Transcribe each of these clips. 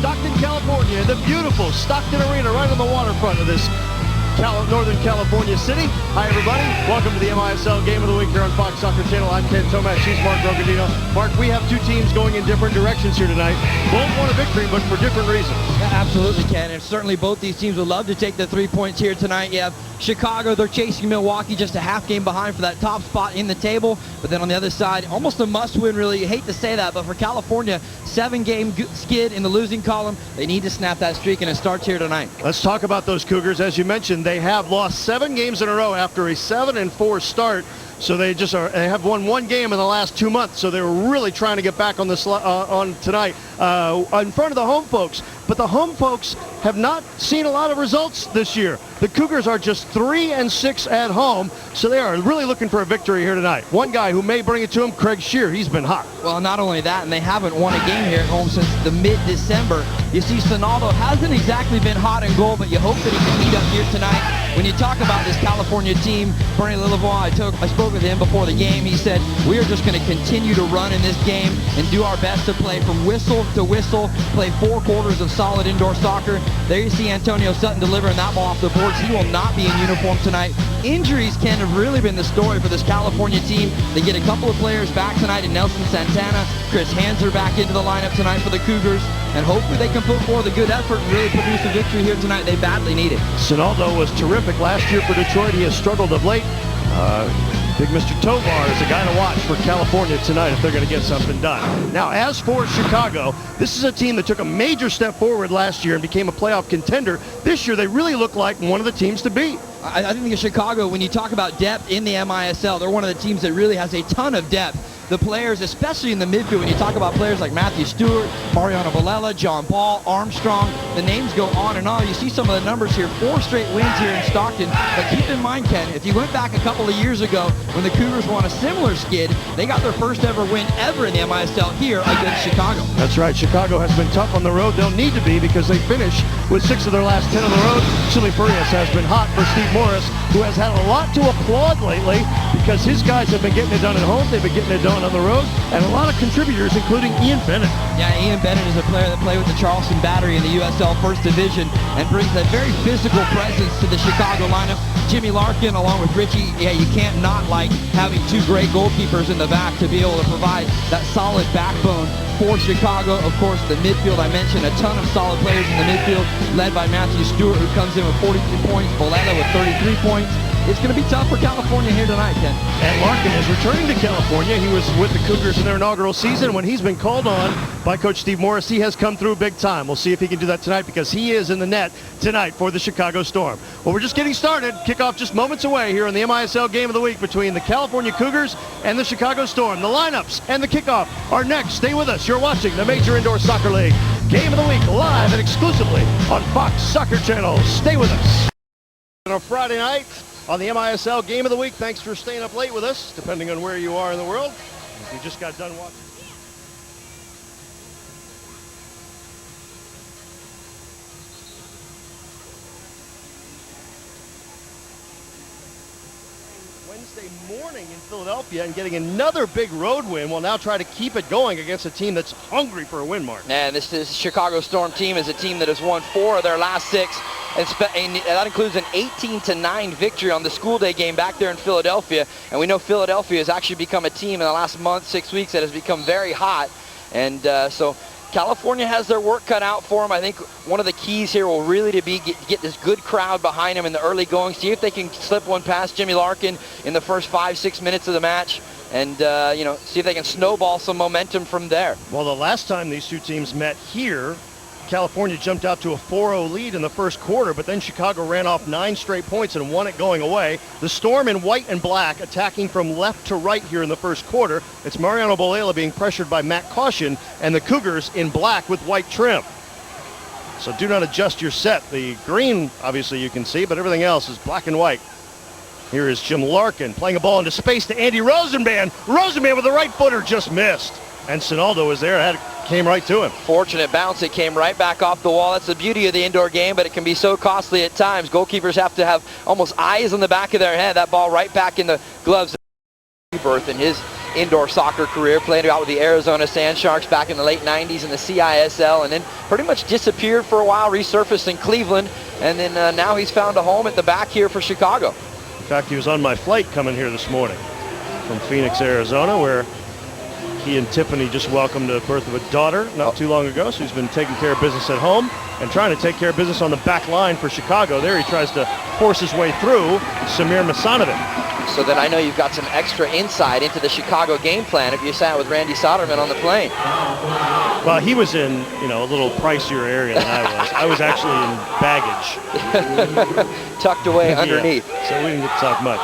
Stockton, California, in the beautiful Stockton Arena right on the waterfront of this Northern California city. Hi, everybody. Welcome to the MISL Game of the Week here on Fox Soccer Channel. I'm Ken Tomac. She's Mark Rogadino. Mark, we have two teams going in different directions here tonight. Both want a victory, but for different reasons. Yeah, absolutely, Ken. And certainly both these teams would love to take the 3 points here tonight. You have Chicago, they're chasing Milwaukee, just a half game behind for that top spot in the table. But then on the other side, almost a must-win, really. You hate to say that, but for California, 7-game skid in the losing column. They need to snap that streak, and it starts here tonight. Let's talk about those Cougars. As you mentioned, they have lost 7 games in a row after a 7-4 start. So they have won 1 game in the last 2 months. So they were really trying to get back on this on tonight in front of the home folks. But the home folks have not seen a lot of results this year. The Cougars are just 3-6 at home, so they are really looking for a victory here tonight. One guy who may bring it to them, Craig Shear. He's been hot. Well, not only that, and they haven't won a game here at home since the mid-December. You see, Sonaldo hasn't exactly been hot in goal, but you hope that he can heat up here tonight. When you talk about this California team, Bernie Lilavois, I spoke with him before the game. He said, we are just going to continue to run in this game and do our best to play from whistle to whistle, play 4 quarters of solid indoor soccer. There you see Antonio Sutton delivering that ball off the boards. He will not be in uniform tonight. Injuries, Ken, have really been the story for this California team. They get a couple of players back tonight in Nelson Santana, Chris Hanser back into the lineup tonight for the Cougars, and hopefully they can put forth a good effort and really produce a victory here tonight. They badly need it. Sonaldo was terrific last year for Detroit. He has struggled of late. Big Mr. Tovar is a guy to watch for California tonight if they're going to get something done. Now, as for Chicago, this is a team that took a major step forward last year and became a playoff contender. This year, they really look like one of the teams to beat. I think of Chicago, when you talk about depth in the MISL, they're one of the teams that really has a ton of depth. The players, especially in the midfield, when you talk about players like Matthew Stewart, Mariano Balella, John Ball, Armstrong, the names go on and on. You see some of the numbers here, 4 straight wins here in Stockton. But keep in mind, Ken, if you went back a couple of years ago when the Cougars won a similar skid, they got their first ever win ever in the MISL here against Chicago. That's right. Chicago has been tough on the road. They'll need to be because they finish with 6 of their last 10 on the road. Chili Furious has been hot for Steve Morris, who has had a lot to applaud lately because his guys have been getting it done at home. They've been getting it done on the road, and a lot of contributors, including Ian Bennett. Yeah, Ian Bennett is a player that played with the Charleston Battery in the USL First Division and brings a very physical presence to the Chicago lineup. Jimmy Larkin, along with Richie, yeah, you can't not like having 2 great goalkeepers in the back to be able to provide that solid backbone for Chicago. Of course, the midfield, I mentioned a ton of solid players in the midfield, led by Matthew Stewart, who comes in with 43 points, Boletta with 33 points. It's going to be tough for California here tonight, Ken. And Larkin is returning to California. He was with the Cougars in their inaugural season. When he's been called on by Coach Steve Morris, he has come through big time. We'll see if he can do that tonight because he is in the net tonight for the Chicago Storm. Well, we're just getting started. Kickoff just moments away here in the MISL Game of the Week between the California Cougars and the Chicago Storm. The lineups and the kickoff are next. Stay with us. You're watching the Major Indoor Soccer League Game of the Week live and exclusively on Fox Soccer Channel. Stay with us. On a Friday night, on the MISL Game of the Week. Thanks for staying up late with us, depending on where you are in the world. If you just got done watching. Wednesday morning in Philadelphia and getting another big road win. We'll now try to keep it going against a team that's hungry for a win, Mark. And this Chicago Storm team is a team that has won 4 of their last 6. And that includes an 18-9 victory on the school day game back there in Philadelphia. And we know Philadelphia has actually become a team in the last month, 6 weeks, that has become very hot. And so California has their work cut out for them. I think one of the keys here will really be get this good crowd behind them in the early going. See if they can slip one past Jimmy Larkin in the first 5-6 minutes of the match. And, see if they can snowball some momentum from there. Well, the last time these two teams met here, California jumped out to a 4-0 lead in the first quarter, but then Chicago ran off 9 straight points and won it going away. The Storm in white and black attacking from left to right here in the first quarter. It's Mariano Bolella being pressured by Matt Caution, and the Cougars in black with white trim. So do not adjust your set. The green, obviously, you can see, but everything else is black and white. Here is Jim Larkin playing a ball into space to Andy Rosenman. Rosenman with the right footer just missed. And Sonaldo was there, came right to him. Fortunate bounce, it came right back off the wall. That's the beauty of the indoor game, but it can be so costly at times. Goalkeepers have to have almost eyes on the back of their head. That ball right back in the gloves. Berth, and his indoor soccer career, played out with the Arizona Sand Sharks back in the late 90s in the CISL, and then pretty much disappeared for a while, resurfaced in Cleveland, and then now he's found a home at the back here for Chicago. In fact, he was on my flight coming here this morning from Phoenix, Arizona, where he and Tiffany just welcomed the birth of a daughter not too long ago, so he's been taking care of business at home and trying to take care of business on the back line for Chicago. There he tries to force his way through Samir Masanovic. So then I know you've got some extra insight into the Chicago game plan if you sat with Randy Soderman on the plane. Well, he was in, a little pricier area than I was. I was actually in baggage. Tucked away underneath. Yeah, so we didn't get to talk much.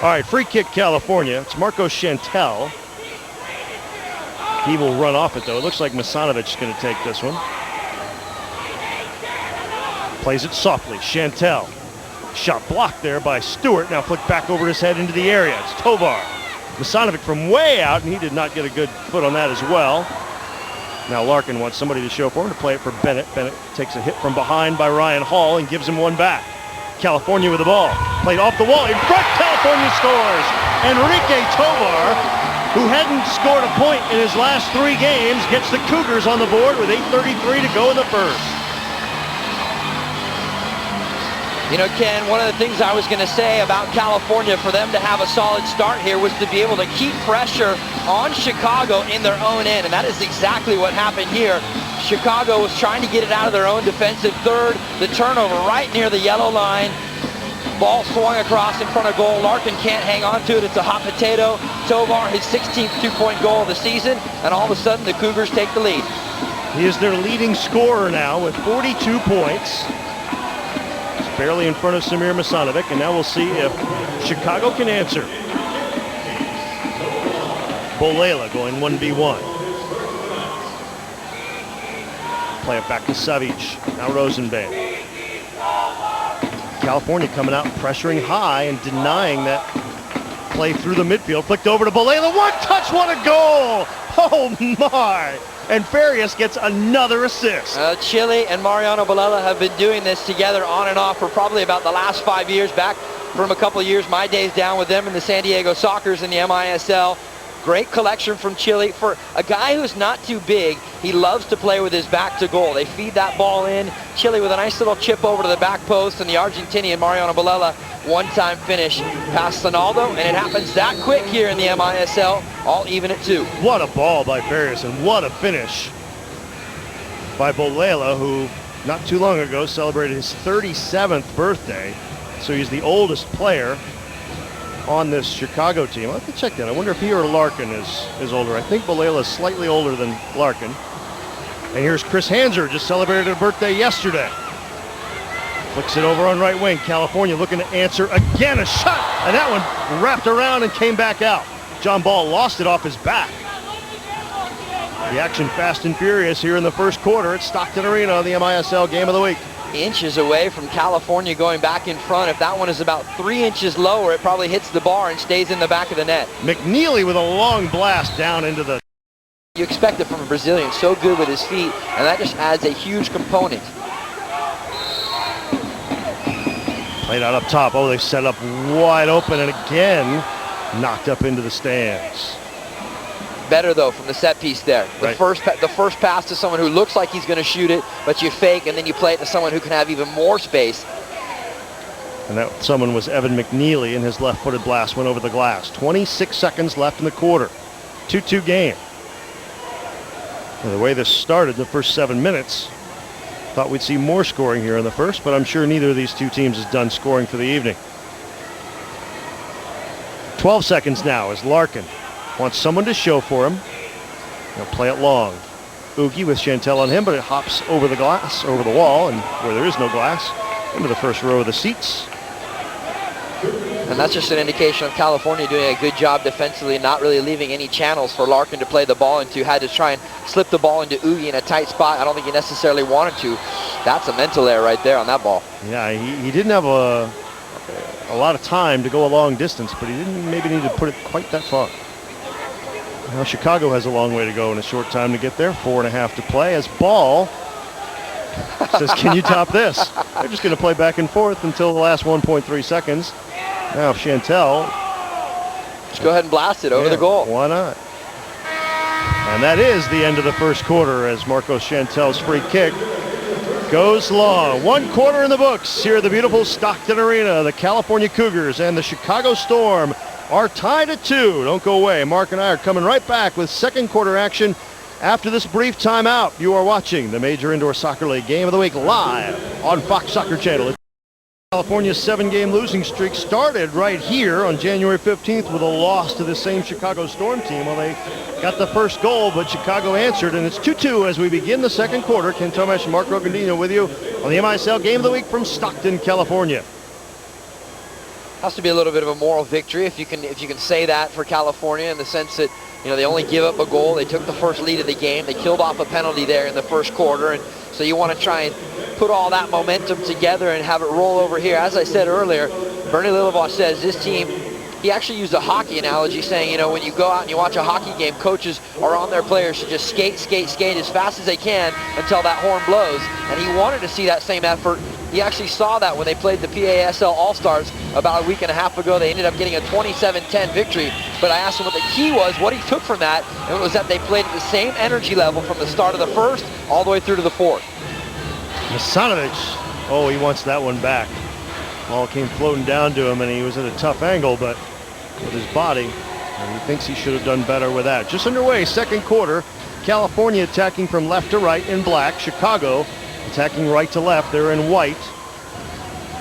All right, free kick California. It's Marco Chantel. He will run off it, though. It looks like Masanovic is going to take this one. Plays it softly. Chantel. Shot blocked there by Stewart. Now flicked back over his head into the area. It's Tovar. Masanovic from way out, and he did not get a good foot on that as well. Now Larkin wants somebody to show for him to play it for Bennett. Bennett takes a hit from behind by Ryan Hall and gives him one back. California with the ball. Played off the wall. In front, California scores. Enrique Tovar, who hadn't scored a point in his last 3 games, gets the Cougars on the board with 8:33 to go in the first. Ken, one of the things I was going to say about California for them to have a solid start here was to be able to keep pressure on Chicago in their own end, and that is exactly what happened here. Chicago was trying to get it out of their own defensive third. The turnover right near the yellow line. Ball swung across in front of goal. Larkin can't hang on to it. It's a hot potato. Tovar, his 16th two-point goal of the season, and all of a sudden the Cougars take the lead. He is their leading scorer now with 42 points. He's barely in front of Samir Masanovic, and now we'll see if Chicago can answer. Bolela going 1v1. Play it back to Savic. Now Rosenband. California coming out pressuring high and denying that play through the midfield. Flicked over to Bolela. One touch, what a goal! Oh my! And Farias gets another assist. Chile and Mariano Bolela have been doing this together on and off for probably about the last 5 years. Back from a couple of years, my days down with them in the San Diego Sockers in the MISL. Great collection from Chile. For a guy who's not too big, he loves to play with his back to goal. They feed that ball in. Chile with a nice little chip over to the back post, and the Argentinian Mariano Bolela one-time finish past Sonaldo, and it happens that quick here in the MISL, all even at 2. What a ball by Farias, and what a finish by Bolela, who not too long ago celebrated his 37th birthday, so he's the oldest player on this Chicago team. I'll have to check that. I wonder if he or Larkin is older. I think Bolela is slightly older than Larkin. And here's Chris Hanser, just celebrated a birthday yesterday. Flicks it over on right wing. California looking to answer again. A shot, and that one wrapped around and came back out. John Ball lost it off his back. The action fast and furious here in the first quarter at Stockton Arena on the MISL Game of the Week. Inches away from California going back in front. If that one is about 3 inches lower, it probably hits the bar and stays in the back of the net. McNeely with a long blast down into the... You expect it from a Brazilian, so good with his feet, and that just adds a huge component. Played out up top. Oh, they set up wide open, and again knocked up into the stands. Better though from the set piece there. The first pass to someone who looks like he's going to shoot it, but you fake, and then you play it to someone who can have even more space. And that someone was Evan McNeely, and his left-footed blast went over the glass. 26 seconds left in the quarter. 2-2 game. And the way this started in the first 7 minutes, thought we'd see more scoring here in the first, but I'm sure neither of these two teams is done scoring for the evening. 12 seconds now as Larkin wants someone to show for him. He'll play it long. Oogie with Chantel on him, but it hops over the glass, over the wall, and where there is no glass, into the first row of the seats. And that's just an indication of California doing a good job defensively, not really leaving any channels for Larkin to play the ball into. Had to try and slip the ball into Oogie in a tight spot. I don't think he necessarily wanted to. That's a mental error right there on that ball. Yeah, he didn't have a lot of time to go a long distance, but he didn't maybe need to put it quite that far. Now Chicago has a long way to go in a short time to get there. 4.5 to play as Ball says, can you top this? They're just going to play back and forth until the last 1.3 seconds. Now Chantel Just go ahead and blast it over the goal. Why not? And that is the end of the first quarter as Marcos Chantel's free kick goes long. 1 quarter in the books here at the beautiful Stockton Arena. The California Cougars and the Chicago Storm are tied at 2. Don't go away. Mark and I are coming right back with second quarter action after this brief timeout. You are watching the Major Indoor Soccer League Game of the Week live on Fox Soccer Channel. California's 7-game losing streak started right here on January 15th with a loss to the same Chicago Storm team. Well, they got the first goal, but Chicago answered, and it's 2-2 as we begin the second quarter. Ken Tomash and Mark Rogandino with you on the MISL Game of the Week from Stockton, California. Has to be a little bit of a moral victory, if you can say that, for California, in the sense that, you know, they only give up a goal. They took the first lead of the game. They killed off a penalty there in the first quarter, and so you want to try and put all that momentum together and have it roll over here. As I said earlier, Bernie Lilavois says this team, he actually used a hockey analogy, saying, you know, when you go out and you watch a hockey game, coaches are on their players to just skate, skate, skate as fast as they can until that horn blows. And he wanted to see that same effort. He actually saw that when they played the PASL All-Stars about a week and a half ago. They ended up getting a 27-10 victory. But I asked him what the key was, what he took from that, and it was that they played at the same energy level from the start of the first all the way through to the fourth. Masanovic, oh, he wants that one back. Ball came floating down to him, and he was at a tough angle, but with his body, and he thinks he should have done better with that. Just underway, second quarter. California attacking from left to right in black. Chicago attacking right to left. They're in white.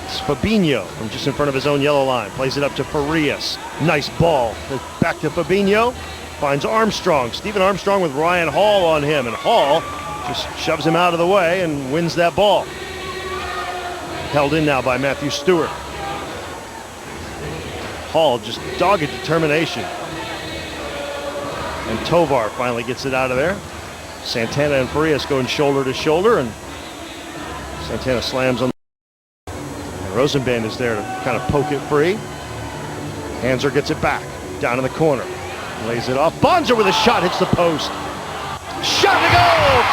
It's Fabinho from just in front of his own yellow line. Plays it up to Farias. Nice ball. Back to Fabinho. Finds Armstrong. Stephen Armstrong with Ryan Hall on him, and Hall just shoves him out of the way and wins that ball. Held in now by Matthew Stewart. Hall just dogged determination. And Tovar finally gets it out of there. Santana and Farias going shoulder to shoulder, and Santana slams on. And Rosenband is there to kind of poke it free. Hanser gets it back, down in the corner. Lays it off. Bonza with a shot, hits the post. Shot to go!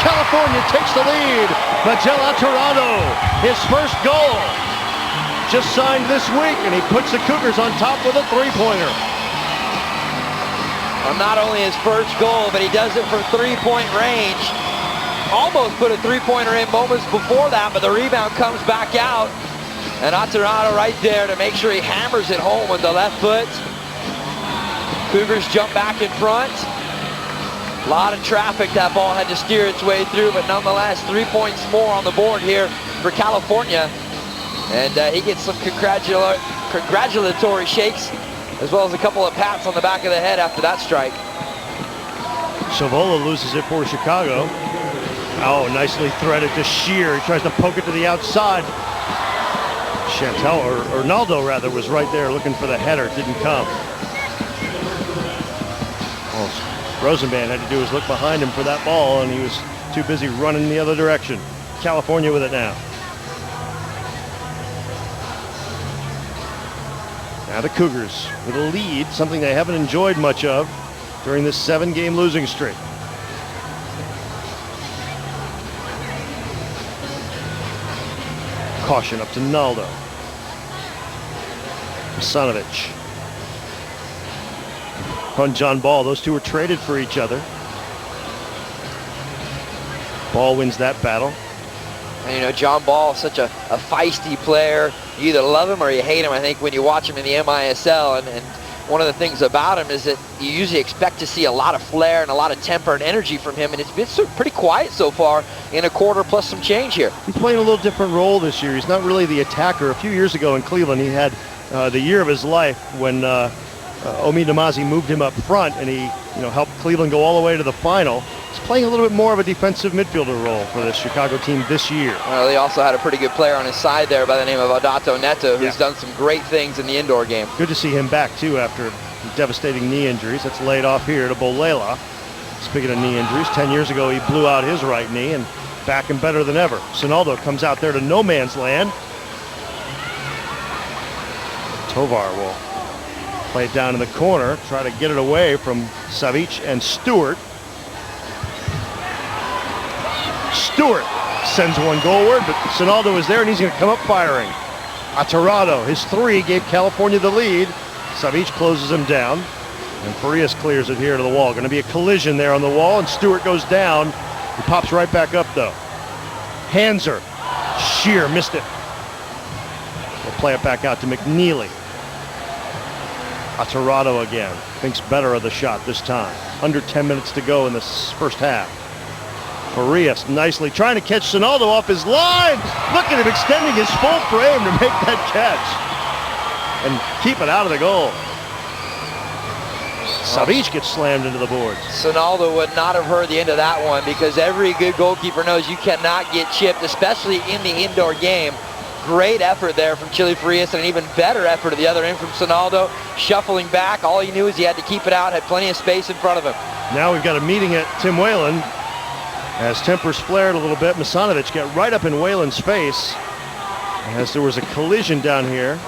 California takes the lead. Miguel Aturado, his first goal. Just signed this week, and he puts the Cougars on top with a three-pointer. Well, not only his first goal, but he does it from three-point range. Almost put a three-pointer in moments before that, but the rebound comes back out. And Aturado right there to make sure he hammers it home with the left foot. Cougars jump back in front. A lot of traffic that ball had to steer its way through, but nonetheless, 3 points more on the board here for California. And he gets some congratulatory shakes, as well as a couple of pats on the back of the head after that strike. Chavola loses it for Chicago. Oh, nicely threaded to Shear. He tries to poke it to the outside. Chantel, or Arnaldo rather, was right there looking for the header. Didn't come. Well, Rosenband had to do is look behind him for that ball, and he was too busy running the other direction. California with it now. Now the Cougars with a lead, something they haven't enjoyed much of during this 7-game losing streak. Caution up to Naldo. Masanovic. On John Ball, those two were traded for each other. Ball wins that battle. And you know, John Ball, such a feisty player. You either love him or you hate him, I think, when you watch him in the MISL. And one of the things about him is that you usually expect to see a lot of flair and a lot of temper and energy from him, and it's been pretty quiet so far in a quarter plus some change here. He's playing a little different role this year. He's not really the attacker. A few years ago in Cleveland, he had the year of his life when Omi Namazi moved him up front, and he helped Cleveland go all the way to the final. He's playing a little bit more of a defensive midfielder role for this Chicago team this year. Well, he also had a pretty good player on his side there by the name of Adato Neto, who's done some great things in the indoor game. Good to see him back, too, after devastating knee injuries. That's laid off here to Bolela. Speaking of knee injuries, 10 years ago he blew out his right knee, and back and better than ever. Sinaldo comes out there to no man's land. Tovar will play it down in the corner, try to get it away from Savic and Stewart. Stewart sends one goalward, but Sinaldo is there, and he's going to come up firing. Aturado, his three, gave California the lead. Savic closes him down. And Farias clears it here to the wall. Going to be a collision there on the wall, and Stewart goes down. He pops right back up, though. Hanser. Sheer missed it. We'll play it back out to McNeely. Atorado again. Thinks better of the shot this time. Under 10 minutes to go in this first half. Farias nicely trying to catch Sinaldo off his line. Look at him extending his full frame to make that catch. And keep it out of the goal. Savic gets slammed into the boards. Sinaldo would not have heard the end of that one, because every good goalkeeper knows you cannot get chipped, especially in the indoor game. Great effort there from Chili Farias, and an even better effort at the other end from Sinaldo. Shuffling back, all he knew is he had to keep it out, had plenty of space in front of him. Now we've got a meeting at Tim Whalen. As tempers flared a little bit, Misanovic got right up in Whalen's face as there was a collision down here.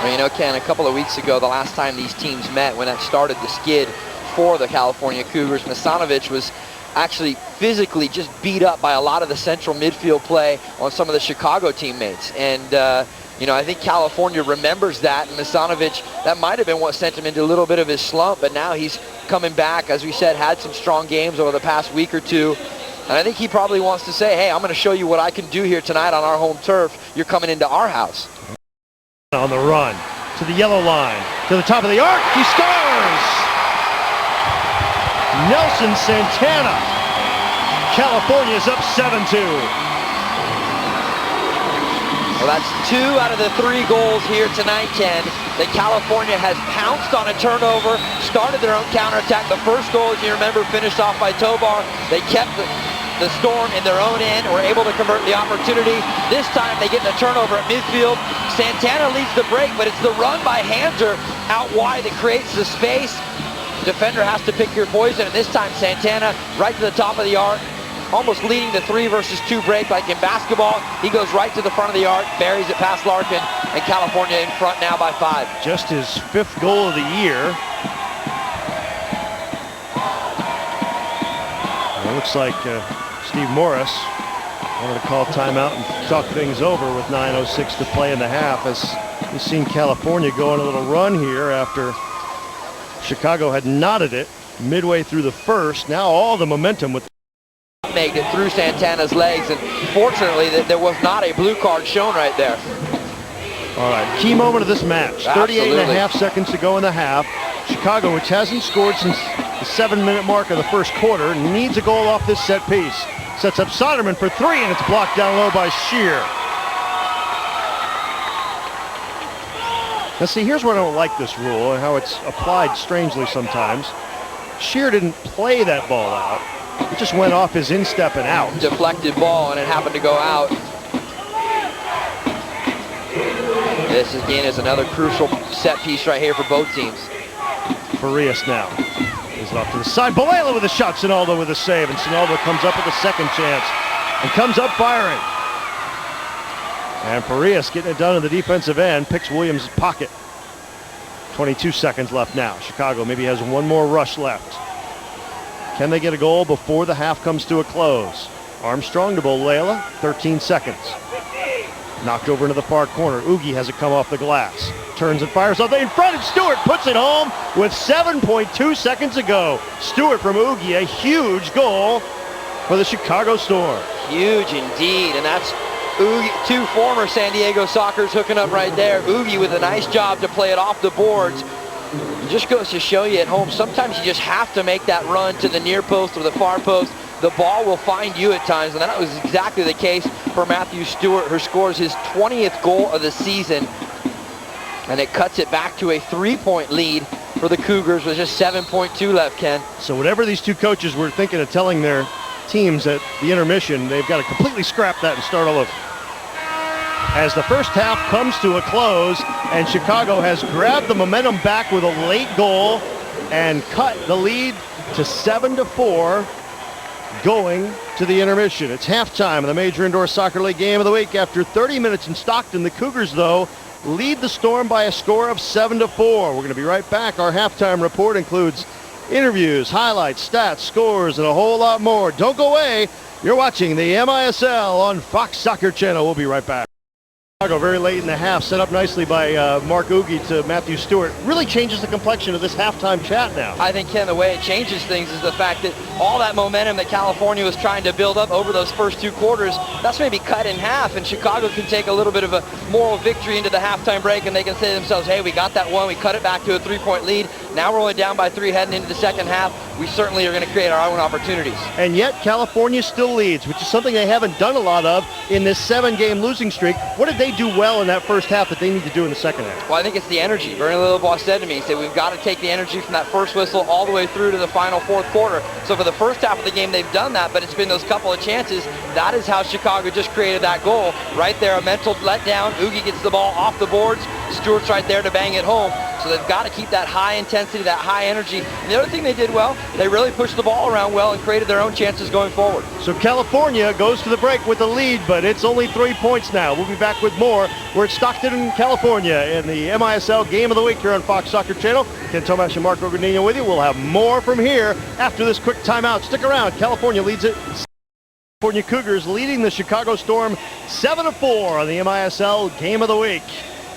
Well, you know, Ken, a couple of weeks ago, the last time these teams met, when that started the skid for the California Cougars, Misanovic was actually physically just beat up by a lot of the central midfield play on some of the Chicago teammates. And, you know, I think California remembers that, and Misanovic, that might have been what sent him into a little bit of his slump, but now he's coming back, as we said, had some strong games over the past week or two. And I think he probably wants to say, hey, I'm going to show you what I can do here tonight on our home turf. You're coming into our house. On the run to the yellow line, to the top of the arc, he scores! Nelson Santana. California's up 7-2. Well, that's 2 out of the 3 goals here tonight, Ken. That California has pounced on a turnover, started their own counterattack. The first goal, as you remember, finished off by Tobar. They kept the Storm in their own end, were able to convert the opportunity. This time they get the turnover at midfield. Santana leads the break, but it's the run by Hanser out wide that creates the space. Defender has to pick your poison, and this time Santana right to the top of the arc, almost leading the 3 versus 2 break like in basketball. He goes right to the front of the arc, buries it past Larkin, and California in front now by 5. Just his 5th goal of the year. It looks like Steve Morris wanted to call timeout and talk things over with 9:06 to play in the half, as we've seen California go on a little run here after Chicago had knotted it midway through the first. Now all the momentum with make it through Santana's legs, and fortunately there was not a blue card shown right there. All right, key moment of this match. 38.5 seconds to go in the half. Chicago, which hasn't scored since the 7-minute mark of the first quarter, needs a goal off this set piece. Sets up Soderman for 3, and it's blocked down low by Shear. Now see, here's where I don't like this rule and how it's applied strangely sometimes. Shear didn't play that ball out. It just went off his instep and out. Deflected ball, and it happened to go out. This again is another crucial set piece right here for both teams. Farias now is off to the side. Boela with a shot, Sinaldo with a save, and Sinaldo comes up with a second chance and comes up firing. And Farias getting it done in the defensive end, picks Williams' pocket. 22 seconds left now. Chicago maybe has one more rush left. Can they get a goal before the half comes to a close? Armstrong to Bolela, 13 seconds. Knocked over into the far corner. Oogie has it come off the glass. Turns and fires up in front, and Stewart puts it home with 7.2 seconds to go. Stewart from Oogie, a huge goal for the Chicago Storm. Huge indeed, and that's Oogie, 2 former San Diego Sockers hooking up right there. Oogie with a nice job to play it off the boards. It just goes to show you at home, sometimes you just have to make that run to the near post or the far post. The ball will find you at times, and that was exactly the case for Matthew Stewart, who scores his 20th goal of the season. And it cuts it back to a 3-point lead for the Cougars with just 7.2 left, Ken. So whatever these two coaches were thinking of telling their teams at the intermission, they've got to completely scrap that and start all over. As the first half comes to a close, and Chicago has grabbed the momentum back with a late goal and cut the lead to 7-4 going to the intermission. It's halftime of the Major Indoor Soccer League game of the week. After 30 minutes in Stockton, the Cougars, though, lead the Storm by a score of 7-4. We're going to be right back. Our halftime report includes interviews, highlights, stats, scores, and a whole lot more. Don't go away. You're watching the MISL on Fox Soccer Channel. We'll be right back. Very late in the half, set up nicely by Mark Oogie to Matthew Stewart. Really changes the complexion of this halftime chat now. I think, Ken, the way it changes things is the fact that all that momentum that California was trying to build up over those first 2 quarters, that's maybe cut in half, and Chicago can take a little bit of a moral victory into the halftime break, and they can say to themselves, hey, we got that one, we cut it back to a 3-point lead. Now we're only down by 3 heading into the second half. We certainly are going to create our own opportunities. And yet California still leads, which is something they haven't done a lot of in this 7-game losing streak. What did they do well in that first half that they need to do in the second half? Well, I think it's the energy. Bernie Lilavois said to me, he said, we've got to take the energy from that first whistle all the way through to the final 4th quarter. So for the first half of the game, they've done that, but it's been those couple of chances. That is how Chicago just created that goal. Right there, a mental letdown. Oogie gets the ball off the boards. Stewart's right there to bang it home. So they've got to keep that high intensity, that high energy. And the other thing they did well, they really pushed the ball around well and created their own chances going forward. So California goes to the break with the lead, but it's only 3 points now. We'll be back with more. We're at Stockton, California in the MISL Game of the Week here on Fox Soccer Channel. Ken Tomash and Mark Organdino with you. We'll have more from here after this quick timeout. Stick around. California leads it. California Cougars leading the Chicago Storm 7-4 on the MISL Game of the Week.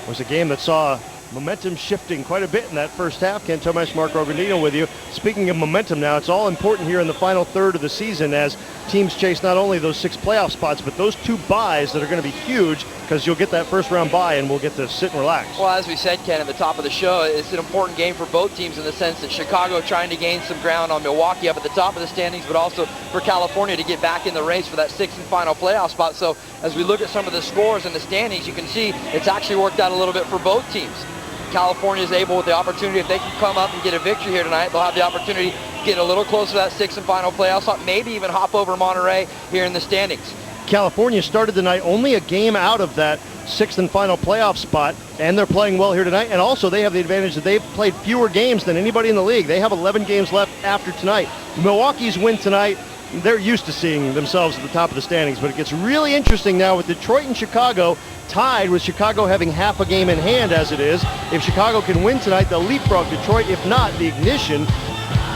It was a game that saw momentum shifting quite a bit in that first half. Ken Tomash, Mark Organdino with you. Speaking of momentum now, it's all important here in the final third of the season as teams chase not only those 6 playoff spots, but those 2 byes that are going to be huge because you'll get that first round bye and we'll get to sit and relax. Well, as we said, Ken, at the top of the show, it's an important game for both teams in the sense that Chicago trying to gain some ground on Milwaukee up at the top of the standings, but also for California to get back in the race for that 6th and final playoff spot. So as we look at some of the scores in the standings, you can see it's actually worked out a little bit for both teams. California is able with the opportunity, if they can come up and get a victory here tonight, they'll have the opportunity to get a little closer to that 6th and final playoff spot, maybe even hop over Monterey here in the standings. California started the night only a game out of that 6th and final playoff spot, and they're playing well here tonight. And also they have the advantage that they've played fewer games than anybody in the league. They have 11 games left after tonight. Milwaukee's win tonight, they're used to seeing themselves at the top of the standings, but it gets really interesting now with Detroit and Chicago tied, with Chicago having half a game in hand as it is. If Chicago can win tonight, they'll leapfrog Detroit. If not, the ignition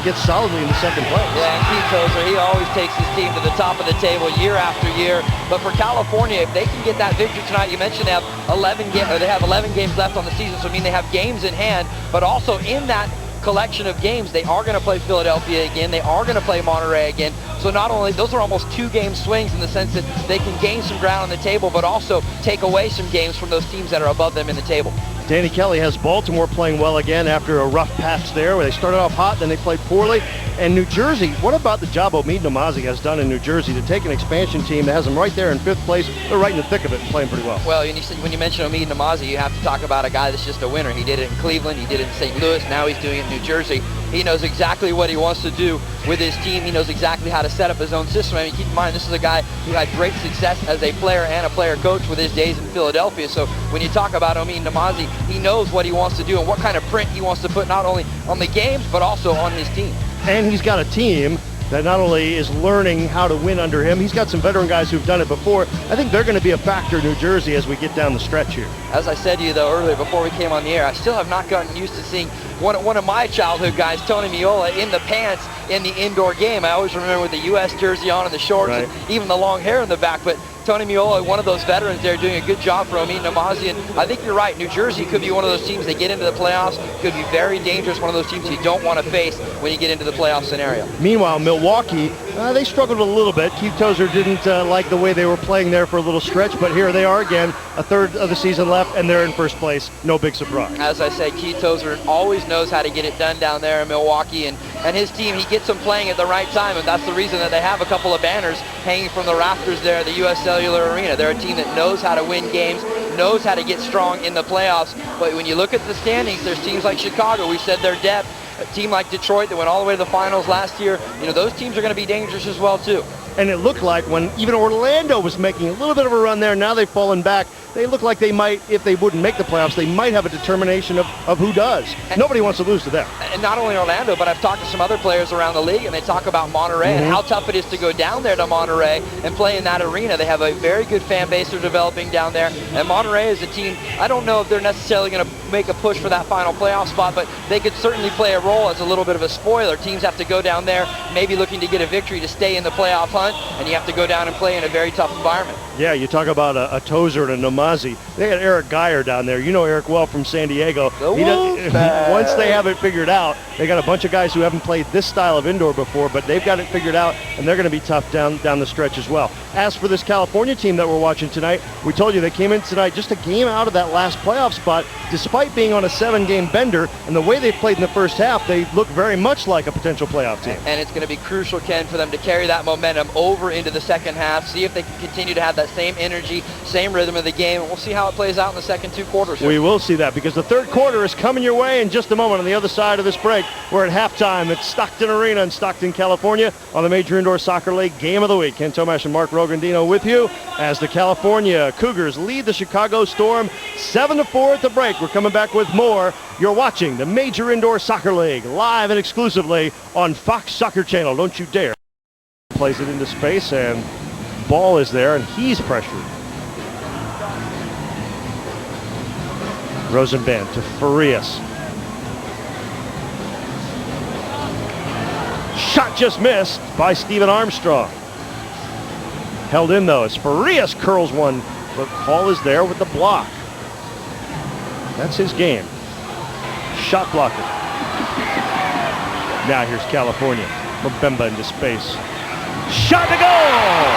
gets solidly in the second place. Yeah, and Keith Tozer, he always takes his team to the top of the table year after year. But for California, if they can get that victory tonight, you mentioned they have 11 games left on the season, so I mean they have games in hand, but also in that collection of games, they are going to play Philadelphia again, they are going to play Monterey again. So not only, those are almost 2-game swings in the sense that they can gain some ground on the table, but also take away some games from those teams that are above them in the table. Danny Kelly has Baltimore playing well again after a rough patch there where they started off hot, then they played poorly. And New Jersey, what about the job Omid Namazi has done in New Jersey to take an expansion team that has them right there in 5th place? They're right in the thick of it and playing pretty well. Well, when you mention Omid Namazi, you have to talk about a guy that's just a winner. He did it in Cleveland, he did it in St. Louis, now he's doing it in New Jersey. He knows exactly what he wants to do with his team. He knows exactly how to set up his own system. I mean, keep in mind, this is a guy who had great success as a player and a player coach with his days in Philadelphia. So when you talk about Omid Namazi, he knows what he wants to do and what kind of print he wants to put not only on the games, but also on his team. And he's got a team that not only is learning how to win under him, he's got some veteran guys who've done it before. I think they're going to be a factor in New Jersey as we get down the stretch here. As I said to you, though, earlier before we came on the air, I still have not gotten used to seeing one of my childhood guys, Tony Miola, in the pants in the indoor game. I always remember with the U.S. jersey on and the shorts, right, and even the long hair in the back. But Tony Miola, one of those veterans there, doing a good job for Omid Namazi. And I think you're right. New Jersey could be one of those teams that get into the playoffs, could be very dangerous, one of those teams you don't want to face when you get into the playoff scenario. Meanwhile, Milwaukee, they struggled a little bit. Keith Tozer didn't like the way they were playing there for a little stretch, but here they are again, a third of the season left, and they're in 1st place. No big surprise. As I said, Keith Tozer always knows how to get it done down there in Milwaukee, and his team, he gets them playing at the right time, and that's the reason that they have a couple of banners hanging from the rafters there at the U.S. Cellular Arena. They're a team that knows how to win games, knows how to get strong in the playoffs. But when you look at the standings, there's teams like Chicago, we said their depth, a team like Detroit that went all the way to the finals last year, those teams are going to be dangerous as well too. And it looked like when even Orlando was making a little bit of a run there, now they've fallen back. They look like they might, if they wouldn't make the playoffs, they might have a determination of who does. Nobody wants to lose to them. And not only Orlando, but I've talked to some other players around the league, and they talk about Monterey and how tough it is to go down there to Monterey and play in that arena. They have a very good fan base they're developing down there. And Monterey is a team, I don't know if they're necessarily going to make a push for that final playoff spot, but they could certainly play a role as a little bit of a spoiler. Teams have to go down there maybe looking to get a victory to stay in the playoff hunt, and you have to go down and play in a very tough environment. Yeah, you talk about a Tozer and a Namazi. They got Eric Geyer down there. You know Eric well from San Diego. Once they have it figured out, they got a bunch of guys who haven't played this style of indoor before, but they've got it figured out, and they're going to be tough down the stretch as well. As for this California team that we're watching tonight, we told you they came in tonight just a game out of that last playoff spot, despite being on a 7-game bender, and the way they played in the first half, they look very much like a potential playoff team. And it's going to be crucial, Ken, for them to carry that momentum over into the second half, see if they can continue to have that same energy, same rhythm of the game, and we'll see how it plays out in the second 2 quarters. We will see that, because the third quarter is coming your way in just a moment on the other side of this break. We're at halftime at Stockton Arena in Stockton, California on the Major Indoor Soccer League Game of the Week. Ken Tomash and Mark Rogandino with you as the California Cougars lead the Chicago Storm 7-4 at the break. We're coming back with more. You're watching the Major Indoor Soccer League live and exclusively on Fox Soccer Channel. Don't you dare. Plays it into space, and ball is there, and he's pressured. Rosenband to Farias. Shot just missed by Stephen Armstrong. Held in though as Farias curls one, but Paul is there with the block. That's his game. Shot blocker. Now here's California. Mbemba into space. Shot to goal!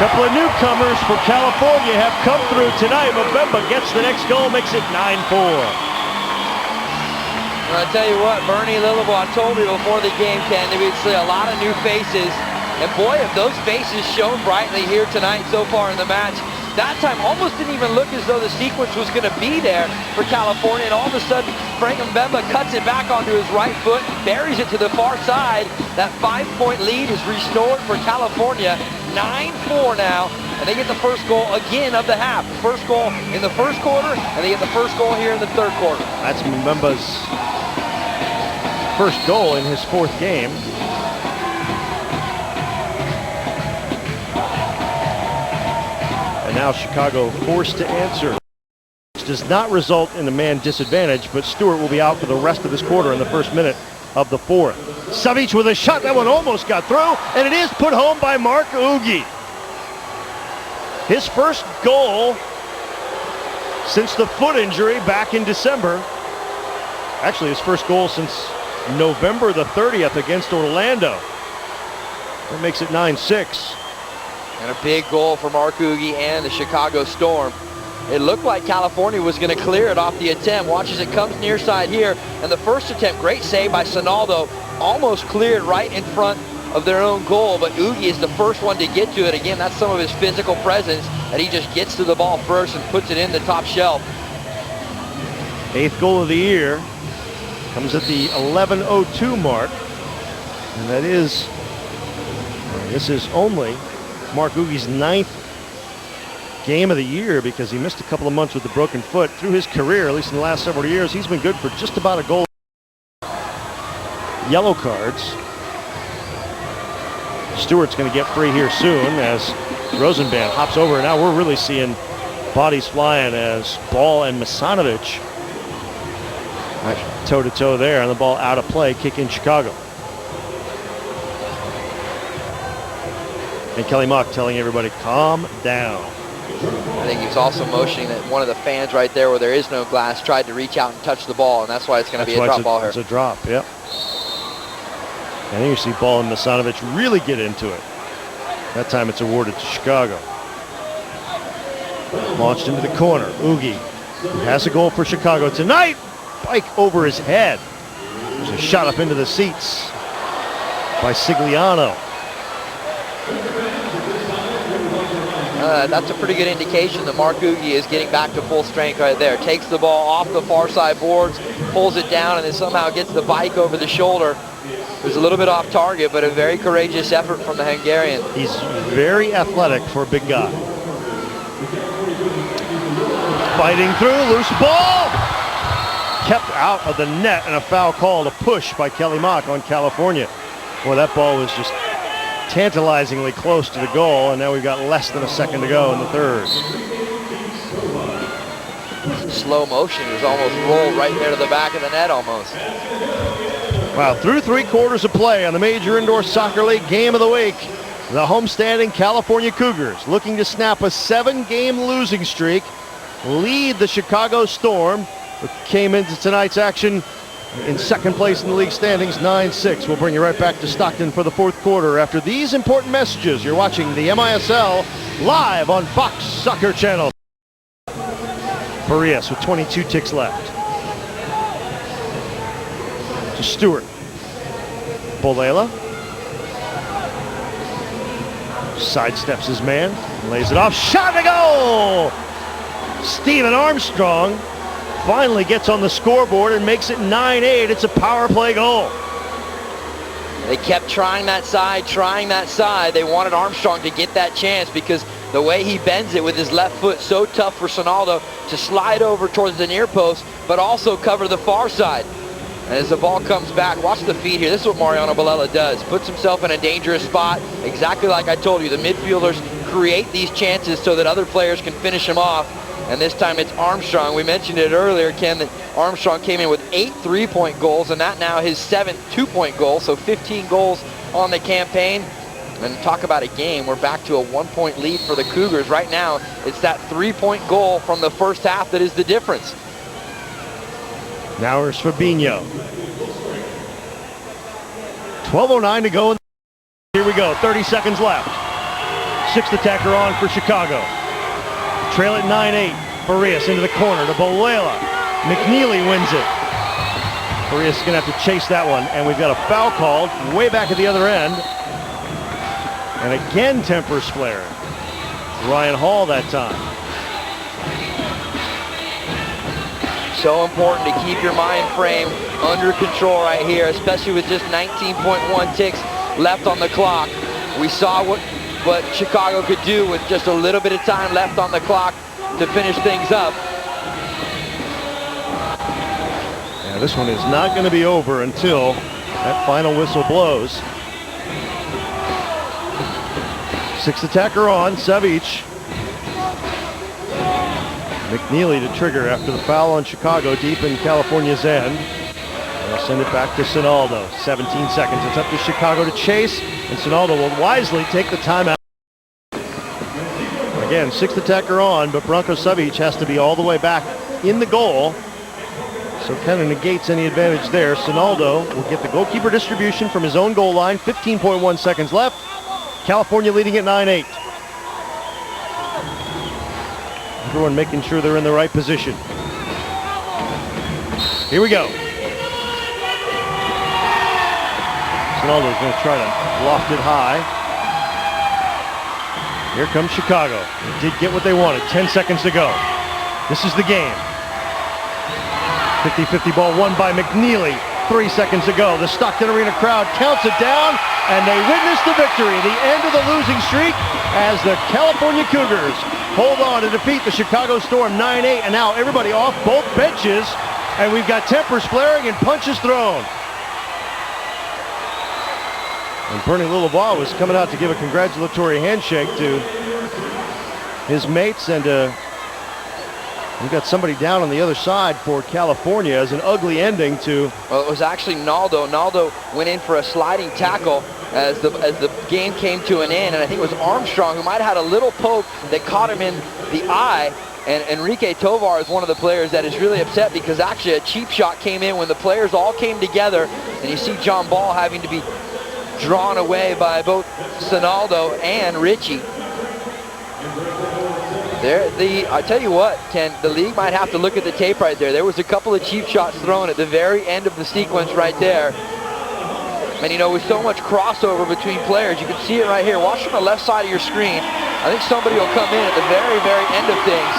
Couple of newcomers for California have come through tonight. Mbemba gets the next goal, makes it 9-4. Well, I tell you what, Bernie Lilavois told me before the game, Ken, that we'd see a lot of new faces. And boy, if those faces shone brightly here tonight so far in the match. That time almost didn't even look as though the sequence was going to be there for California. And all of a sudden, Frank Mbemba cuts it back onto his right foot, buries it to the far side. That 5-point lead is restored for California. 9-4 now. And they get the first goal again of the half. First goal in the first quarter, and they get the first goal here in the third quarter. That's Mbemba's first goal in his 4th game. And now Chicago forced to answer. Which does not result in a man disadvantage, but Stewart will be out for the rest of this quarter in the first minute of the 4th. Savic with a shot. That one almost got through, and it is put home by Mark Ugi. His first goal since the foot injury back in December. Actually, his first goal since November the 30th against Orlando. That makes it 9-6. And a big goal for Mark Ugi and the Chicago Storm. It looked like California was going to clear it off the attempt. Watch as it comes near side here. And the first attempt, great save by Sonaldo, almost cleared right in front of their own goal. But Ugi is the first one to get to it. Again, that's some of his physical presence, that he just gets to the ball first and puts it in the top shelf. 8th goal of the year comes at the 11:02 mark. And that is, this is only Mark Ugi's 9th game of the year, because he missed a couple of months with a broken foot. Through his career, at least in the last several years, he's been good for just about a goal. Yellow cards. Stewart's going to get free here soon as Rosenband hops over. Now we're really seeing bodies flying as Ball and Misanovic toe-to-toe there, and the ball out of play, kick in Chicago. And Kelly Mock telling everybody, calm down. I think he's also motioning that one of the fans right there where there is no glass tried to reach out and touch the ball, and that's why it's going to be a drop ball here. It's a drop, yep. And then you see Ball and Misanovic really get into it. That time it's awarded to Chicago. Launched into the corner. Ugi, who has a goal for Chicago tonight. Bike over his head. There's a shot up into the seats by Sigliano. That's a pretty good indication that Mark Ugi is getting back to full strength right there. Takes the ball off the far side boards, pulls it down, and then somehow gets the bike over the shoulder. It was a little bit off target, but a very courageous effort from the Hungarian. He's very athletic for a big guy. Fighting through, loose ball! Kept out of the net, and a foul call to push by Kelly Mock on California. Boy, that ball was just tantalizingly close to the goal, and now we've got less than a second to go in the third. Slow motion. It was almost rolled right there to the back of the net almost. Wow, through 3 quarters of play on the Major Indoor Soccer League Game of the Week. The homestanding California Cougars looking to snap a 7-game losing streak, lead the Chicago Storm, who came into tonight's action in second place in the league standings, 9-6. We'll bring you right back to Stockton for the fourth quarter after these important messages. You're watching the MISL live on Fox Soccer Channel. Farias with 22 ticks left. To Stewart. Bolela. Sidesteps his man. Lays it off. Shot and a goal! Stephen Armstrong finally gets on the scoreboard and makes it 9-8. It's a power play goal. They kept trying that side. They wanted Armstrong to get that chance because the way he bends it with his left foot, so tough for Sonaldo to slide over towards the near post, but also cover the far side. And as the ball comes back, watch the feed here. This is what Mariano Bolela does. Puts himself in a dangerous spot. Exactly like I told you, the midfielders create these chances so that other players can finish him off. And this time it's Armstrong. We mentioned it earlier, Ken, that Armstrong came in with 8 3-point goals, and that now his 7th 2-point goal, so 15 goals on the campaign. And talk about a game, we're back to a 1-point lead for the Cougars. Right now, it's that 3-point goal from the first half that is the difference. Now here's Fabinho. 12:09 to go. Here we go, 30 seconds left. Sixth attacker on for Chicago. Trail at 9-8. Farias into the corner to Bolela. McNeely wins it. Farias is going to have to chase that one. And we've got a foul called way back at the other end. And again, tempers flaring. Ryan Hall that time. So important to keep your mind frame under control right here, especially with just 19.1 ticks left on the clock. We saw what Chicago could do with just a little bit of time left on the clock to finish things up. Yeah, this one is not going to be over until that final whistle blows. Sixth attacker on, Savic. McNeely to trigger after the foul on Chicago deep in California's end. They'll send it back to Sonaldo. 17 seconds. It's up to Chicago to chase, and Sonaldo will wisely take the timeout. Again, sixth attacker on, but Branko Savic has to be all the way back in the goal. So kind of negates any advantage there. Sonaldo will get the goalkeeper distribution from his own goal line. 15.1 seconds left. California leading at 9-8. Everyone making sure they're in the right position. Here we go. Sonaldo's going to try to loft it high. Here comes Chicago. They did get what they wanted. 10 seconds to go. This is the game. 50-50 ball won by McNeely. 3 seconds to go. The Stockton Arena crowd counts it down, and they witness the victory. The end of the losing streak as the California Cougars hold on to defeat the Chicago Storm 9-8. And now everybody off both benches, and we've got tempers flaring and punches thrown. And Bernie Lilavois was coming out to give a congratulatory handshake to his mates, and we've got somebody down on the other side for California as an ugly ending to... Well, it was actually Naldo. Naldo went in for a sliding tackle as the game came to an end, and I think it was Armstrong who might have had a little poke that caught him in the eye. And Enrique Tovar is one of the players that is really upset because actually a cheap shot came in when the players all came together, and you see John Ball having to be drawn away by both Sonaldo and Richie. I tell you what, Ken, the league might have to look at the tape right there. There was a couple of cheap shots thrown at the very end of the sequence right there. And you know, with so much crossover between players, you can see it right here. Watch from the left side of your screen. I think somebody will come in at the very, very end of things.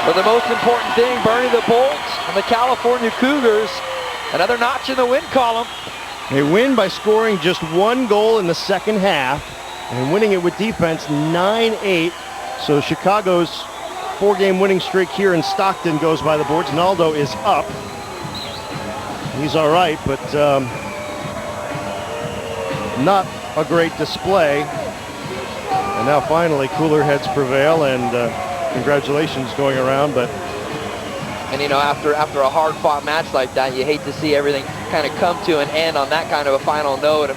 But the most important thing, Bernie, the Bolts and the California Cougars, another notch in the win column. They win by scoring just 1 goal in the second half and winning it with defense 9-8. So Chicago's 4-game winning streak here in Stockton goes by the boards. Naldo is up. He's all right, but not a great display. And now finally cooler heads prevail, and congratulations going around. And you know, after a hard-fought match like that, you hate to see everything kind of come to an end on that kind of a final note.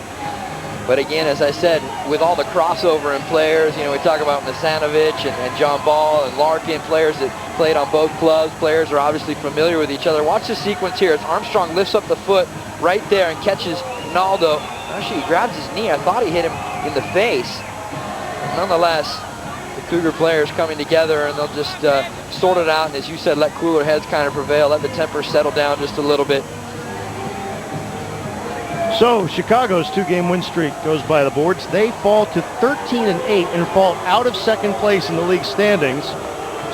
But again, as I said, with all the crossover in players, we talk about Misanovic and John Ball and Larkin, players that played on both clubs. Players are obviously familiar with each other. Watch the sequence here. As Armstrong lifts up the foot right there and catches Naldo. Actually, he grabs his knee. I thought he hit him in the face. But nonetheless, the Cougar players coming together, and they'll just sort it out. And as you said, let cooler heads kind of prevail. Let the tempers settle down just a little bit. So Chicago's 2-game win streak goes by the boards. They fall to 13-8 and fall out of second place in the league standings.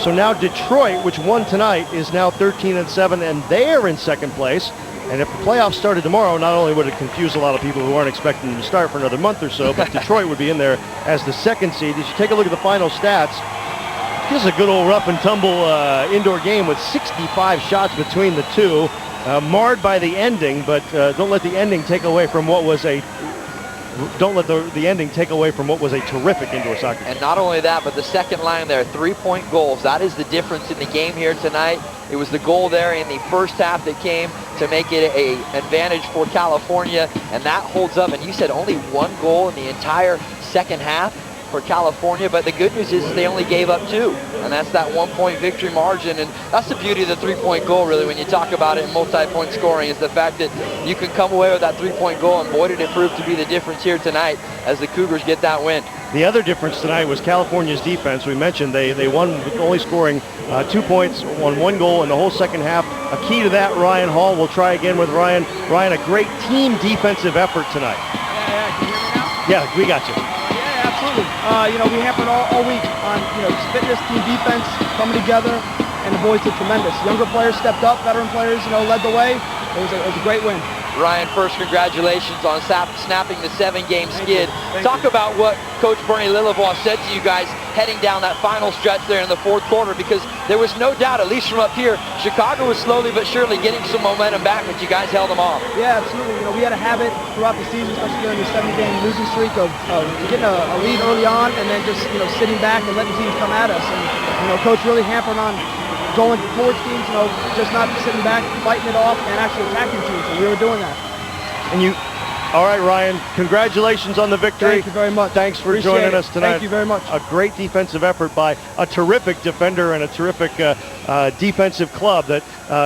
So now Detroit, which won tonight, is now 13-7, and they're in second place. And if the playoffs started tomorrow, not only would it confuse a lot of people who aren't expecting them to start for another month or so, but Detroit would be in there as the second seed. As you take a look at the final stats, this is a good old rough and tumble indoor game with 65 shots between the two. Marred by the ending, but don't let the ending take away from what was a terrific indoor soccer. And not only that, but the second line there, 3-point goals. That is the difference in the game here tonight. It was the goal there in the first half that came to make it an advantage for California, and that holds up. And you said only one goal in the entire second half for California, but the good news is they only gave up 2, and that's that 1-point victory margin. And that's the beauty of the 3-point goal, really, when you talk about it in multi-point scoring, is the fact that you can come away with that 3-point goal, and boy, did it prove to be the difference here tonight as the Cougars get that win. The other difference tonight was California's defense. We mentioned they won with only scoring 2 points on 1 goal in the whole second half. A key to that, Ryan Hall. We'll try again with Ryan. Ryan, a great team defensive effort tonight. Yeah, can you hear me now? Yeah, we got you. Absolutely. We hampered all week on fitness, team defense, coming together, and the boys did tremendous. Younger players stepped up, veteran players led the way. It was a great win. Ryan, first congratulations on snapping the 7-game skid. Talk about what Coach Bernie Lilavois said to you guys heading down that final stretch there in the fourth quarter, because there was no doubt, at least from up here, Chicago was slowly but surely getting some momentum back, but you guys held them off. Yeah, absolutely. We had a habit throughout the season, especially during the 7-game losing streak, of getting a lead early on and then just sitting back and letting teams come at us. And Coach really hampered on going towards teams, just not sitting back, fighting it off, and actually attacking teams. And we were doing that. All right, Ryan, congratulations on the victory. Thank you very much. Thanks for joining us tonight. Thank you very much. A great defensive effort by a terrific defender and a terrific defensive club that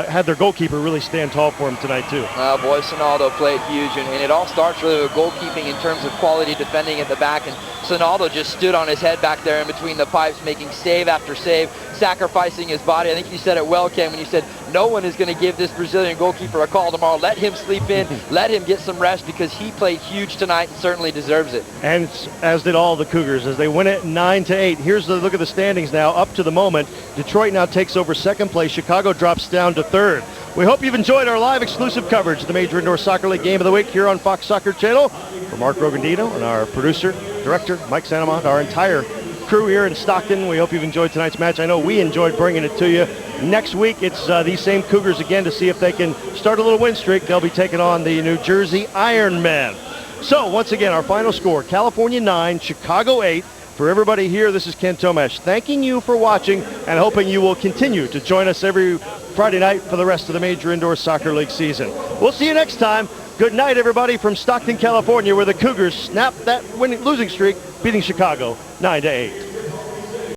had their goalkeeper really stand tall for him tonight, too. Boy, Sonaldo played huge, and it all starts really with goalkeeping in terms of quality defending at the back, and Sonaldo just stood on his head back there in between the pipes, making save after save, sacrificing his body. I think you said it well, Ken, when you said no one is going to give this Brazilian goalkeeper a call tomorrow. Let him sleep in, let him get some rest, because he played huge tonight and certainly deserves it. And as did all the Cougars as they win it 9-8. Here's the look at the standings now up to the moment. Detroit now takes over second place. Chicago drops down to third. We hope you've enjoyed our live exclusive coverage of the Major Indoor Soccer League Game of the Week here on Fox Soccer Channel. For Mark Rogandino and our producer, director, Mike Santamont, our entire crew here in Stockton, we hope you've enjoyed tonight's match. I know we enjoyed bringing it to you. Next week, it's these same Cougars again to see if they can start a little win streak. They'll be taking on the New Jersey Ironmen. So, once again, our final score, California 9, Chicago 8. For everybody here, this is Ken Tomash, thanking you for watching and hoping you will continue to join us every Friday night for the rest of the Major Indoor Soccer League season. We'll see you next time. Good night, everybody, from Stockton, California, where the Cougars snapped that losing streak, beating Chicago 9-8.